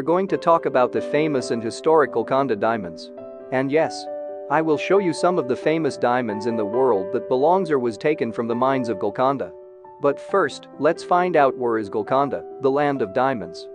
are going to talk about the famous and historic Golconda diamonds. And yes, I will show you some of the famous diamonds in the world that belongs or was taken from the mines of Golconda. But first, let's find out where is Golconda, the land of diamonds.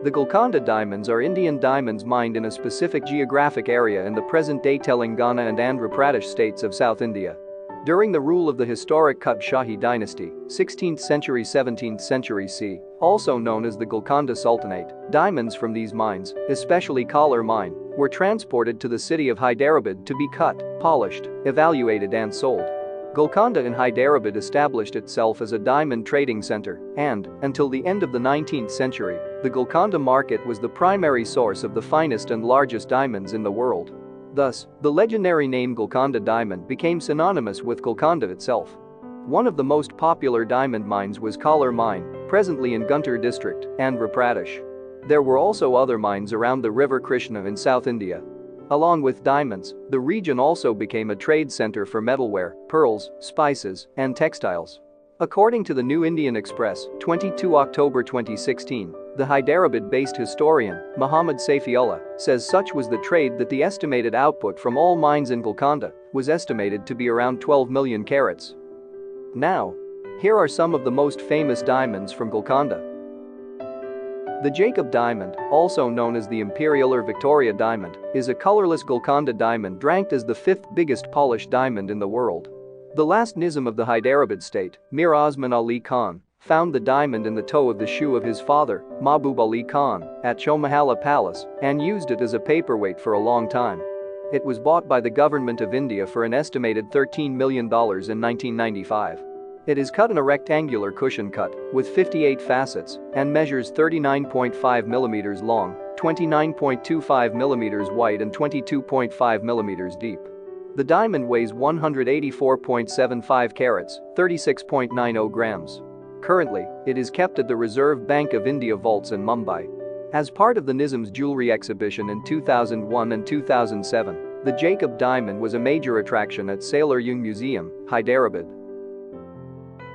The Golconda diamonds are Indian diamonds mined in a specific geographic area in the present-day Telangana and Andhra Pradesh states of South India. During the rule of the historic Qutb Shahi dynasty, 16th century-17th century c., also known as the Golconda Sultanate, diamonds from these mines, especially Kollur Mine, were transported to the city of Hyderabad to be cut, polished, evaluated and sold. Golconda in Hyderabad established itself as a diamond trading center, and, until the end of the 19th century, the Golconda market was the primary source of the finest and largest diamonds in the world. Thus, the legendary name Golconda Diamond became synonymous with Golconda itself. One of the most popular diamond mines was Kollur Mine, presently in Guntur district, Andhra Pradesh. There were also other mines around the river Krishna in South India. Along with diamonds, the region also became a trade center for metalware, pearls, spices, and textiles. According to the New Indian Express, 22 October 2016, the Hyderabad-based historian, Muhammad Safiullah, says such was the trade that the estimated output from all mines in Golconda was estimated to be around 12 million carats. Now, here are some of the most famous diamonds from Golconda. The Jacob diamond, also known as the Imperial or Victoria diamond, is a colorless Golconda diamond ranked as the fifth biggest polished diamond in the world. The last Nizam of the Hyderabad state, Mir Osman Ali Khan, found the diamond in the toe of the shoe of his father, Mahbub Ali Khan, at Chomahalla Palace and used it as a paperweight for a long time. It was bought by the government of India for an estimated $13 million in 1995. It is cut in a rectangular cushion cut with 58 facets and measures 39.5 mm long, 29.25 mm wide and 22.5 mm deep. The diamond weighs 184.75 carats, 36.90 grams. Currently, it is kept at the Reserve Bank of India vaults in Mumbai. As part of the Nizam's jewelry exhibition in 2001 and 2007, the Jacob diamond was a major attraction at Sailor Jung Museum, Hyderabad.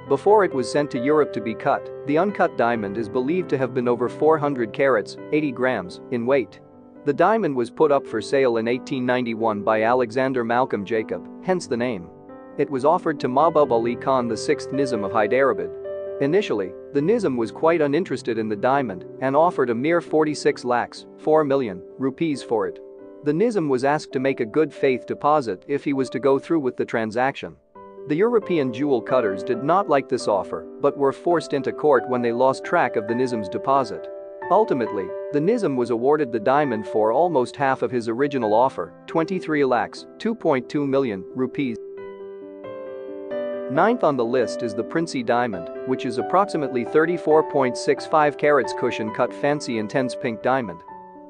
Before it was sent to Europe to be cut, the uncut diamond is believed to have been over 400 carats, 80 grams, in weight. The diamond was put up for sale in 1891 by Alexander Malcolm Jacob, hence the name. It was offered to Mahbub Ali Khan, the 6th Nizam of Hyderabad. Initially, the Nizam was quite uninterested in the diamond and offered a mere 46 lakhs, 4 million, rupees for it. The Nizam was asked to make a good faith deposit if he was to go through with the transaction. The European jewel cutters did not like this offer but were forced into court when they lost track of the Nizam's deposit. Ultimately, the Nizam was awarded the diamond for almost half of his original offer, 23 lakhs, 2.2 million, rupees. Ninth on the list is the Princey diamond, which is approximately 34.65 carats cushion-cut fancy intense pink diamond.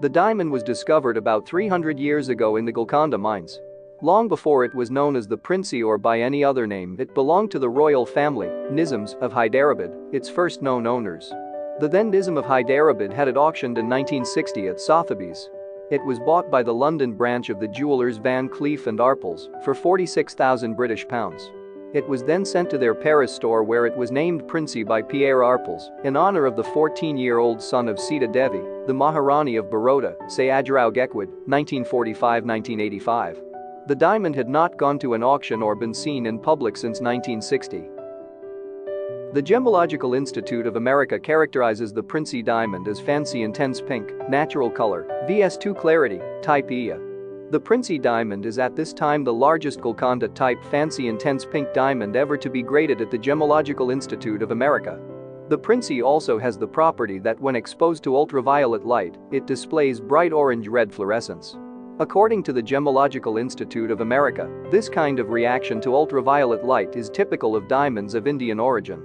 The diamond was discovered about 300 years ago in the Golconda mines. Long before it was known as the Princey or by any other name, it belonged to the royal family, Nizams, of Hyderabad, its first known owners. The then Nizam of Hyderabad had it auctioned in 1960 at Sotheby's. It was bought by the London branch of the jewelers Van Cleef and Arpels for £46,000. It was then sent to their Paris store where it was named Princey by Pierre Arpels in honor of the 14-year-old son of Sita Devi, the Maharani of Baroda, Sayajrao Gekwad, 1945-1985. The diamond had not gone to an auction or been seen in public since 1960. The Gemological Institute of America characterizes the Princey diamond as fancy intense pink, natural color, VS2 clarity, type Ia. The Princey diamond is at this time the largest Golconda type fancy intense pink diamond ever to be graded at the Gemological Institute of America. The Princey also has the property that when exposed to ultraviolet light, it displays bright orange-red fluorescence. According to the Gemological Institute of America, this kind of reaction to ultraviolet light is typical of diamonds of Indian origin.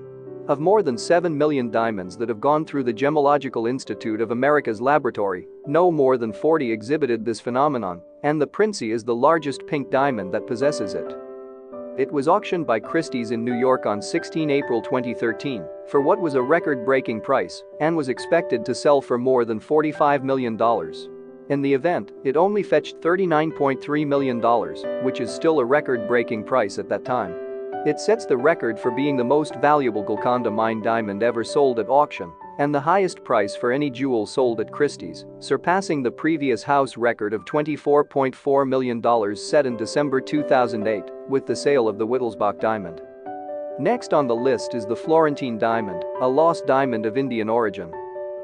Of more than 7 million diamonds that have gone through the Gemological Institute of America's laboratory, no more than 40 exhibited this phenomenon, and the Princey is the largest pink diamond that possesses it. It was auctioned by Christie's in New York on 16 April 2013 for what was a record-breaking price and was expected to sell for more than $45 million. In the event, it only fetched $39.3 million, which is still a record-breaking price at that time. It sets the record for being the most valuable Golconda mine diamond ever sold at auction and the highest price for any jewel sold at Christie's, surpassing the previous house record of $24.4 million set in December 2008 with the sale of the Wittelsbach diamond. Next on the list is the Florentine diamond, a lost diamond of Indian origin.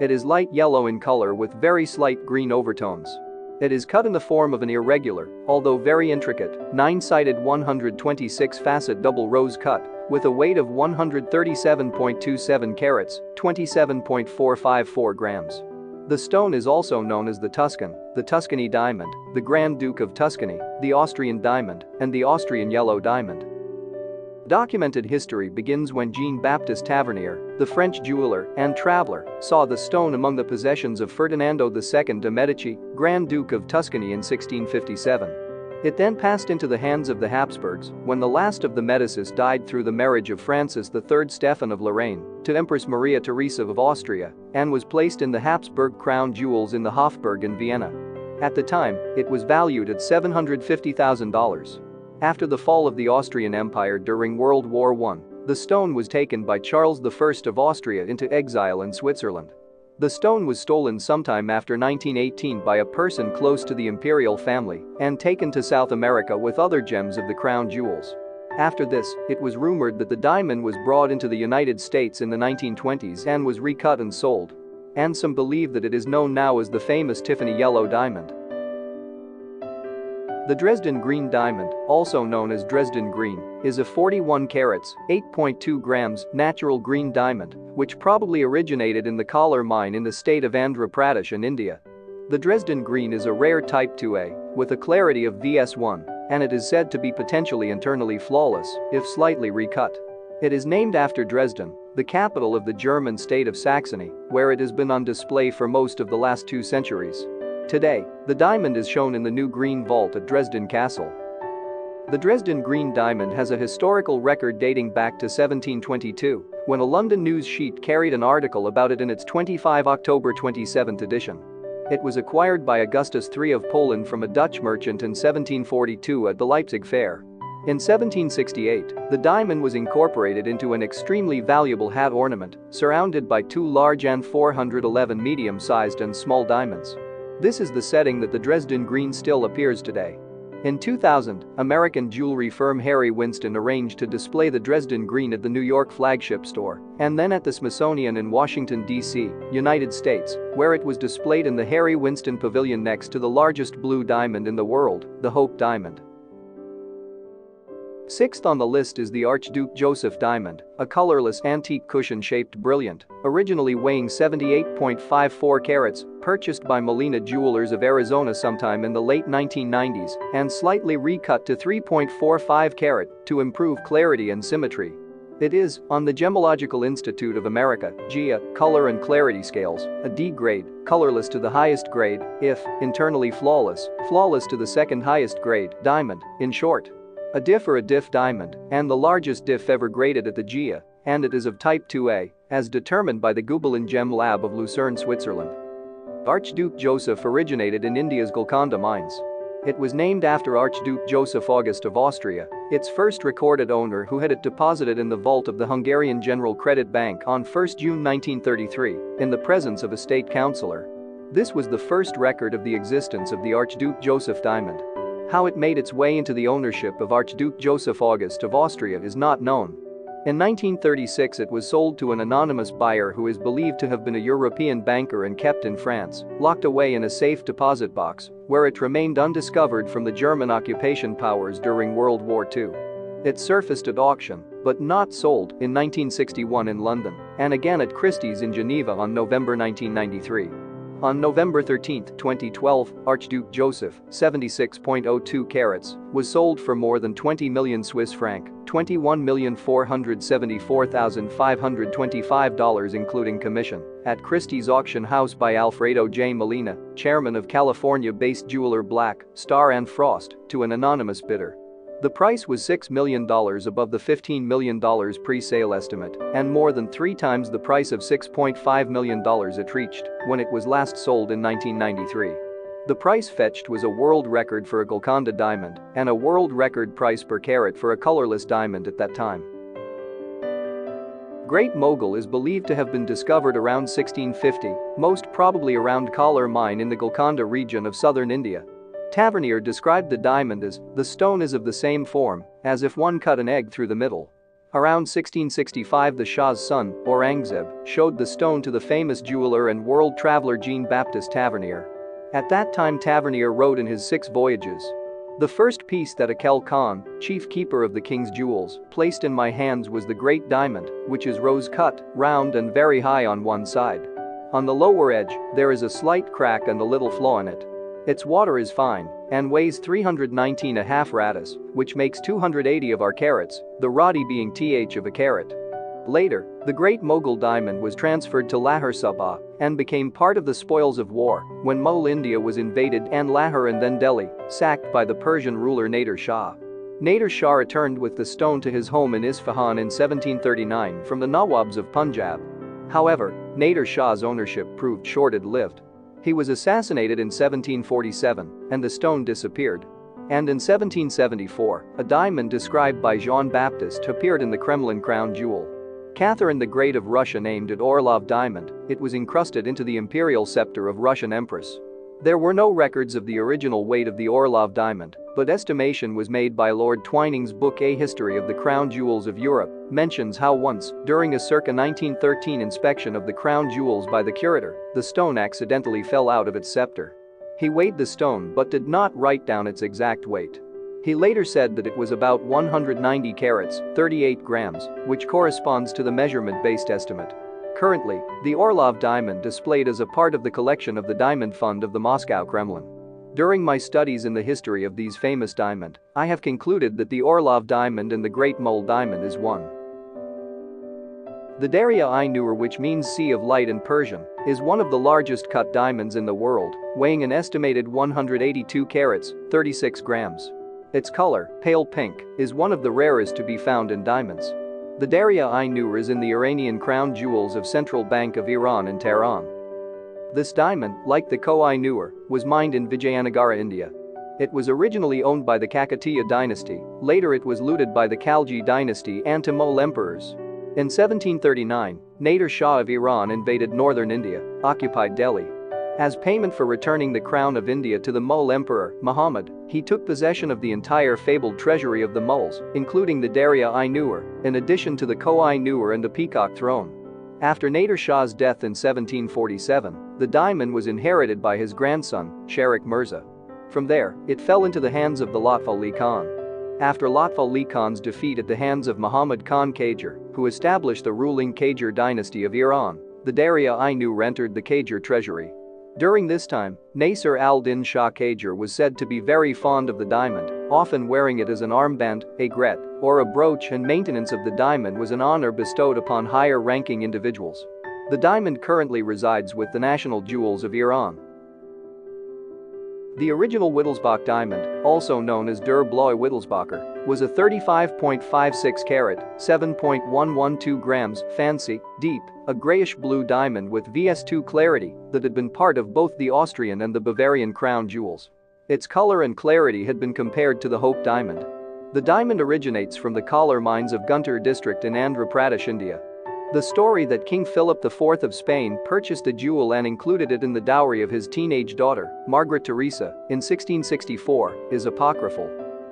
It is light yellow in color with very slight green overtones. It is cut in the form of an irregular, although very intricate, 9-sided 126-facet double rose cut with a weight of 137.27 carats, 27.454 grams. The stone is also known as the Tuscan, the Tuscany diamond, the Grand Duke of Tuscany, the Austrian diamond, and the Austrian yellow diamond. Documented history begins when Jean-Baptiste Tavernier, the French jeweler and traveler, saw the stone among the possessions of Ferdinando II de' Medici, Grand Duke of Tuscany in 1657. It then passed into the hands of the Habsburgs when the last of the Medicis died through the marriage of Francis III Stephen of Lorraine to Empress Maria Theresa of Austria and was placed in the Habsburg crown jewels in the Hofburg in Vienna. At the time, it was valued at $750,000. After the fall of the Austrian Empire during World War I, the stone was taken by Charles I of Austria into exile in Switzerland. The stone was stolen sometime after 1918 by a person close to the imperial family and taken to South America with other gems of the crown jewels. After this, it was rumored that the diamond was brought into the United States in the 1920s and was recut and sold. And some believe that it is known now as the famous Tiffany yellow diamond. The Dresden Green diamond, also known as Dresden Green, is a 41 carats, 8.2 grams, natural green diamond, which probably originated in the Kollur Mine in the state of Andhra Pradesh in India. The Dresden Green is a rare type 2A, with a clarity of VS1, and it is said to be potentially internally flawless, if slightly recut. It is named after Dresden, the capital of the German state of Saxony, where it has been on display for most of the last 2 centuries. Today, the diamond is shown in the new Green Vault at Dresden Castle. The Dresden Green diamond has a historical record dating back to 1722, when a London news sheet carried an article about it in its 25 October 27 edition. It was acquired by Augustus III of Poland from a Dutch merchant in 1742 at the Leipzig Fair. In 1768, the diamond was incorporated into an extremely valuable hat ornament, surrounded by 2 large and 411 medium-sized and small diamonds. This is the setting that the Dresden Green still appears today. In 2000, American jewelry firm Harry Winston arranged to display the Dresden Green at the New York flagship store and then at the Smithsonian in Washington, D.C., United States, where it was displayed in the Harry Winston Pavilion next to the largest blue diamond in the world, the Hope Diamond. Sixth on the list is the Archduke Joseph Diamond, a colorless antique cushion-shaped brilliant, originally weighing 78.54 carats, purchased by Molina Jewelers of Arizona sometime in the late 1990s and slightly recut to 3.45 carat to improve clarity and symmetry. It is, on the Gemological Institute of America, GIA, color and clarity scales, a D grade, colorless to the highest grade, if, internally flawless, flawless to the second highest grade, diamond, in short. A diff or a diff diamond, and the largest diff ever graded at the GIA, and it is of type 2A, as determined by the Gubelin Gem Lab of Lucerne, Switzerland. Archduke Joseph originated in India's Golconda mines. It was named after Archduke Joseph August of Austria, its first recorded owner, who had it deposited in the vault of the Hungarian General Credit Bank on 1 June 1933, in the presence of a state councillor. This was the first record of the existence of the Archduke Joseph diamond. How it made its way into the ownership of Archduke Joseph August of Austria is not known. In 1936 it was sold to an anonymous buyer who is believed to have been a European banker and kept in France, locked away in a safe deposit box, where it remained undiscovered from the German occupation powers during World War II. It surfaced at auction, but not sold, in 1961 in London, and again at Christie's in Geneva on November 1993. On November 13, 2012, Archduke Joseph, 76.02 carats, was sold for more than 20 million Swiss franc, $21,474,525 including commission, at Christie's auction house by Alfredo J. Molina, chairman of California-based jeweler Black, Star and Frost, to an anonymous bidder. The price was $6 million above the $15 million pre-sale estimate and more than 3 times the price of $6.5 million it reached when it was last sold in 1993. The price fetched was a world record for a Golconda diamond and a world record price per carat for a colorless diamond at that time. Great Mogul is believed to have been discovered around 1650, most probably around Kollur Mine in the Golconda region of southern India. Tavernier described the diamond as, "The stone is of the same form, as if one cut an egg through the middle." Around 1665 the Shah's son, Aurangzeb, showed the stone to the famous jeweler and world traveler Jean-Baptiste Tavernier. At that time Tavernier wrote in his 6 voyages, "The first piece that Akel Khan, chief keeper of the king's jewels, placed in my hands was the great diamond, which is rose-cut, round and very high on one side. On the lower edge, there is a slight crack and a little flaw in it. Its water is fine and weighs 319.5 ratas, which makes 280 of our carats, the radi being th of a carat." Later, the Great Mogul diamond was transferred to Lahore Subah and became part of the spoils of war when Mughal India was invaded and Lahore and then Delhi, sacked by the Persian ruler Nader Shah. Nader Shah returned with the stone to his home in Isfahan in 1739 from the Nawabs of Punjab. However, Nader Shah's ownership proved short-lived. He was assassinated in 1747 and the stone disappeared. And in 1774, a diamond described by Jean-Baptiste appeared in the Kremlin crown jewel. Catherine the Great of Russia named it Orlov diamond. It was encrusted into the imperial scepter of Russian empress. There were no records of the original weight of the Orlov diamond, but estimation was made by Lord Twining's book A History of the Crown Jewels of Europe, mentions how once, during a circa 1913 inspection of the crown jewels by the curator, the stone accidentally fell out of its scepter. He weighed the stone but did not write down its exact weight. He later said that it was about 190 carats, 38 grams, which corresponds to the measurement-based estimate. Currently, the Orlov diamond displayed as a part of the collection of the Diamond Fund of the Moscow Kremlin. During my studies in the history of these famous diamond, I have concluded that the Orlov diamond and the Great Mogul diamond is one. The Daria-i-Noor, which means Sea of Light in Persian, is one of the largest cut diamonds in the world, weighing an estimated 182 carats, 36 grams. Its color, pale pink, is one of the rarest to be found in diamonds. The Daria-i-Noor is in the Iranian crown jewels of Central Bank of Iran in Tehran. This diamond, like the Koh-i-Noor, was mined in Vijayanagara, India. It was originally owned by the Kakatiya dynasty, later it was looted by the Khalji dynasty and Mughal emperors. In 1739, Nader Shah of Iran invaded northern India, occupied Delhi. As payment for returning the crown of India to the Mughal emperor, Muhammad, he took possession of the entire fabled treasury of the Mughals, including the Daria-i-Noor, in addition to the Koh-i-Noor and the Peacock throne. After Nader Shah's death in 1747, the diamond was inherited by his grandson, Sharik Mirza. From there, it fell into the hands of the Lutf Ali Khan. After Lutf Ali Khan's defeat at the hands of Muhammad Khan Qajar, who established the ruling Qajar dynasty of Iran, the Daria-i-Noor entered the Qajar treasury. During this time, Nasir al-Din Shah Qajar was said to be very fond of the diamond, often wearing it as an armband, a gret, or a brooch, and maintenance of the diamond was an honor bestowed upon higher-ranking individuals. The diamond currently resides with the National Jewels of Iran. The original Wittelsbach diamond, also known as Der Blaue Wittelsbacher, was a 35.56 carat, 7.112 grams, fancy, deep, a grayish-blue diamond with VS2 clarity that had been part of both the Austrian and the Bavarian crown jewels. Its color and clarity had been compared to the Hope diamond. The diamond originates from the Kollur mines of Guntur district in Andhra Pradesh, India. The story that King Philip IV of Spain purchased the jewel and included it in the dowry of his teenage daughter, Margaret Teresa, in 1664, is apocryphal.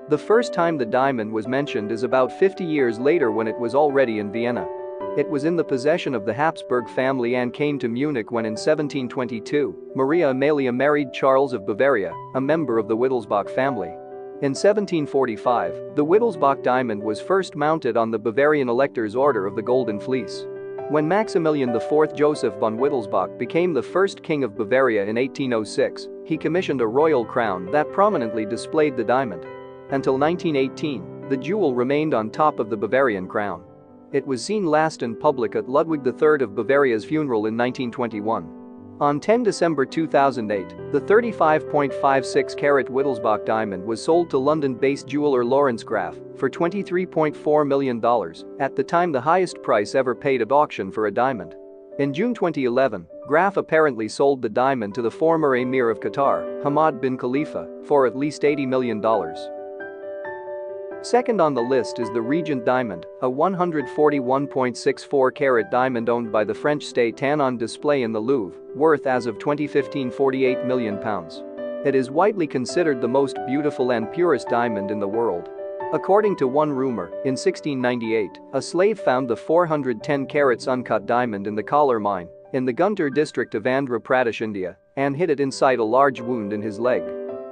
The first time the diamond was mentioned is about 50 years later when it was already in Vienna. It was in the possession of the Habsburg family and came to Munich when in 1722, Maria Amelia married Charles of Bavaria, a member of the Wittelsbach family. In 1745, the Wittelsbach diamond was first mounted on the Bavarian Elector's Order of the Golden Fleece. When Maximilian IV Joseph von Wittelsbach became the first king of Bavaria in 1806, he commissioned a royal crown that prominently displayed the diamond. Until 1918, the jewel remained on top of the Bavarian crown. It was seen last in public at Ludwig III of Bavaria's funeral in 1921. On 10 December 2008, the 35.56 carat Wittelsbach diamond was sold to London-based jeweler Lawrence Graff for $23.4 million, at the time the highest price ever paid at auction for a diamond. In June 2011, Graff apparently sold the diamond to the former Emir of Qatar, Hamad bin Khalifa, for at least $80 million. Second on the list is the Regent diamond, a 141.64-carat diamond owned by the French state and on display in the Louvre, worth as of 2015 £48 million. It is widely considered the most beautiful and purest diamond in the world. According to one rumor, in 1698, a slave found the 410 carats uncut diamond in the Kollur Mine, in the Guntur district of Andhra Pradesh, India, and hid it inside a large wound in his leg.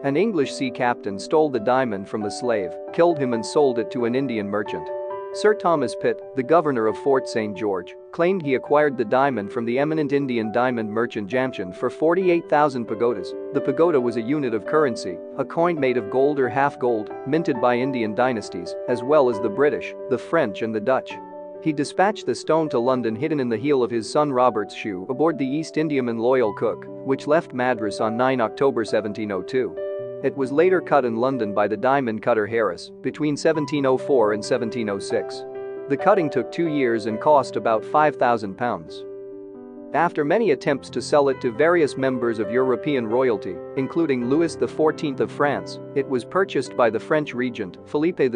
An English sea captain stole the diamond from the slave, killed him and sold it to an Indian merchant. Sir Thomas Pitt, the governor of Fort St. George, claimed he acquired the diamond from the eminent Indian diamond merchant Jamshid for 48,000 pagodas. The pagoda was a unit of currency, a coin made of gold or half gold, minted by Indian dynasties, as well as the British, the French and the Dutch. He dispatched the stone to London hidden in the heel of his son Robert's shoe aboard the East Indiaman Loyal Cook, which left Madras on 9 October 1702. It was later cut in London by the diamond cutter Harris between 1704 and 1706. The cutting took 2 years and cost about £5,000. After many attempts to sell it to various members of European royalty, including Louis XIV of France, it was purchased by the French regent, Philippe II,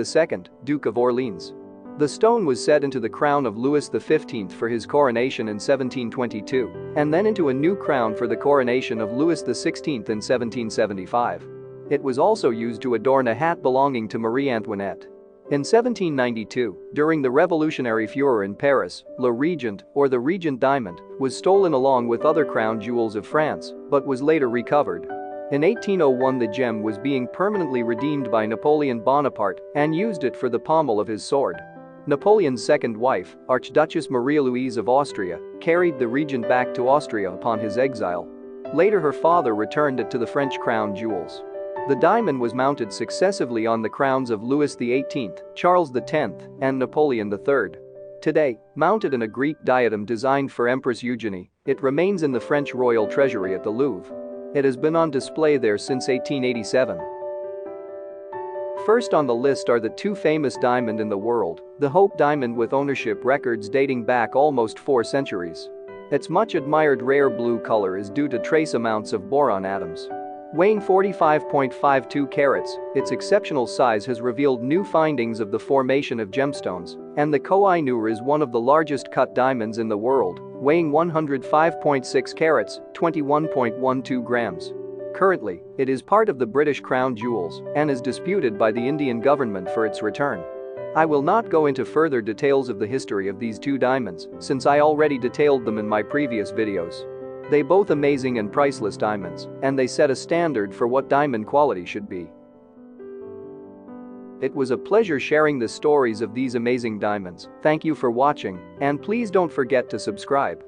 Duke of Orleans. The stone was set into the crown of Louis XV for his coronation in 1722, and then into a new crown for the coronation of Louis XVI in 1775. It was also used to adorn a hat belonging to Marie Antoinette. In 1792, during the revolutionary furor in Paris, Le Regent, or the Regent diamond, was stolen along with other crown jewels of France, but was later recovered. In 1801 the gem was being permanently redeemed by Napoleon Bonaparte and used it for the pommel of his sword. Napoleon's second wife, Archduchess Maria Louise of Austria, carried the Regent back to Austria upon his exile. Later her father returned it to the French crown jewels. The diamond was mounted successively on the crowns of Louis XVIII, Charles X, and Napoleon III. Today, mounted in a Greek diadem designed for Empress Eugenie, it remains in the French royal treasury at the Louvre. It has been on display there since 1887. First on the list are the two famous diamond in the world, the Hope diamond with ownership records dating back almost 4 centuries. Its much admired rare blue color is due to trace amounts of boron atoms. Weighing 45.52 carats, its exceptional size has revealed new findings of the formation of gemstones, and the Koh-i-Noor is one of the largest cut diamonds in the world, weighing 105.6 carats, 21.12 grams. Currently, it is part of the British Crown Jewels and is disputed by the Indian government for its return. I will not go into further details of the history of these two diamonds, since I already detailed them in my previous videos. They both amazing and priceless diamonds, and they set a standard for what diamond quality should be. It was a pleasure sharing the stories of these amazing diamonds. Thank you for watching, and please don't forget to subscribe.